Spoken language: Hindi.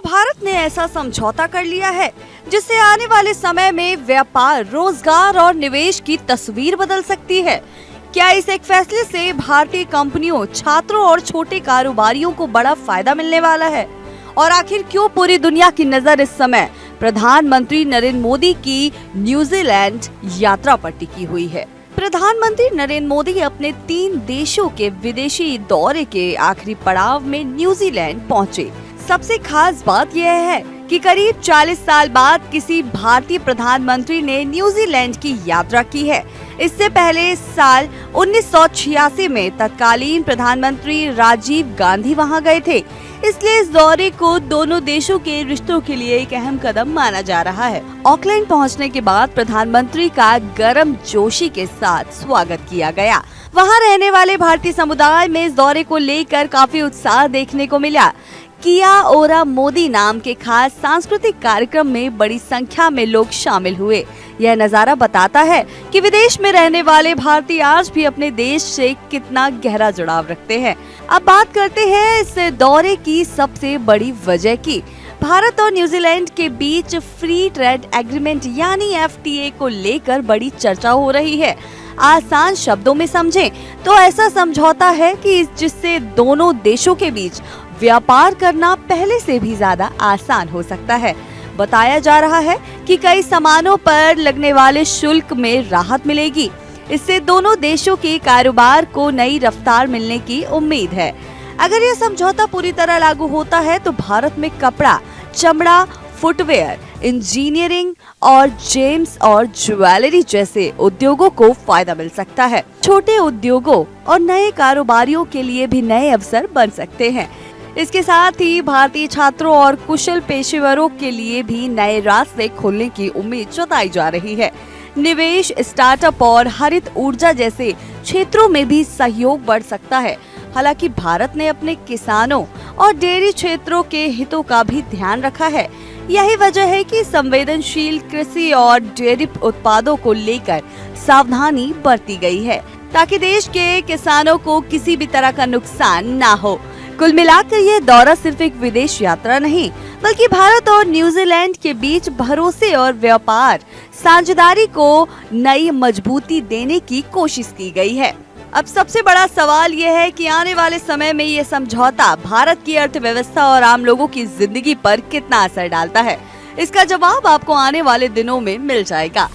भारत ने ऐसा समझौता कर लिया है जिससे आने वाले समय में व्यापार, रोजगार और निवेश की तस्वीर बदल सकती है? क्या इस एक फैसले से भारतीय कंपनियों, छात्रों और छोटे कारोबारियों को बड़ा फायदा मिलने वाला है? और आखिर क्यों पूरी दुनिया की नजर इस समय प्रधानमंत्री नरेंद्र मोदी की न्यूजीलैंड यात्रा पर टिकी हुई है? प्रधानमंत्री नरेंद्र मोदी अपने 3 देशों के विदेशी दौरे के आखिरी पड़ाव में न्यूजीलैंड पहुंचे। सबसे खास बात यह है कि करीब 40 साल बाद किसी भारतीय प्रधानमंत्री ने न्यूजीलैंड की यात्रा की है। इससे पहले साल 1986 में तत्कालीन प्रधानमंत्री राजीव गांधी वहां गए थे। इसलिए इस दौरे को दोनों देशों के रिश्तों के लिए एक अहम कदम माना जा रहा है। ऑकलैंड पहुंचने के बाद प्रधानमंत्री का गर्मजोशी के साथ स्वागत किया गया। वहां रहने वाले भारतीय समुदाय में इस दौरे को लेकर काफी उत्साह देखने को मिला। किया ओरा मोदी नाम के खास सांस्कृतिक कार्यक्रम में बड़ी संख्या में लोग शामिल हुए। यह नजारा बताता है कि विदेश में रहने वाले भारतीय आज भी अपने देश से कितना गहरा जुड़ाव रखते हैं। अब बात करते हैं इस दौरे की सबसे बड़ी वजह की। भारत और न्यूजीलैंड के बीच फ्री ट्रेड एग्रीमेंट यानी FTA को लेकर बड़ी चर्चा हो रही है। आसान शब्दों में समझें तो ऐसा समझौता है कि जिससे दोनों देशों के बीच व्यापार करना पहले से भी ज्यादा आसान हो सकता है। बताया जा रहा है कि कई सामानों पर लगने वाले शुल्क में राहत मिलेगी। इससे दोनों देशों के कारोबार को नई रफ्तार मिलने की उम्मीद है। अगर यह समझौता पूरी तरह लागू होता है तो भारत में कपड़ा, चमड़ा, फुटवेयर, इंजीनियरिंग और जेम्स और ज्वेलरी जैसे उद्योगों को फायदा मिल सकता है। छोटे उद्योगों और नए कारोबारियों के लिए भी नए अवसर बन सकते हैं। इसके साथ ही भारतीय छात्रों और कुशल पेशेवरों के लिए भी नए रास्ते खोलने की उम्मीद जताई जा रही है। निवेश, स्टार्टअप और हरित ऊर्जा जैसे क्षेत्रों में भी सहयोग बढ़ सकता है। हालांकि भारत ने अपने किसानों और डेयरी क्षेत्रों के हितों का भी ध्यान रखा है। यही वजह है कि संवेदनशील कृषि और डेयरी उत्पादों को लेकर सावधानी बरती गई है ताकि देश के किसानों को किसी भी तरह का नुकसान ना हो। कुल मिलाकर यह दौरा सिर्फ एक विदेश यात्रा नहीं बल्कि भारत और न्यूजीलैंड के बीच भरोसे और व्यापार साझेदारी को नई मजबूती देने की कोशिश की गई है। अब सबसे बड़ा सवाल यह है कि आने वाले समय में ये समझौता भारत की अर्थव्यवस्था और आम लोगों की जिंदगी पर कितना असर डालता है। इसका जवाब आपको आने वाले दिनों में मिल जाएगा।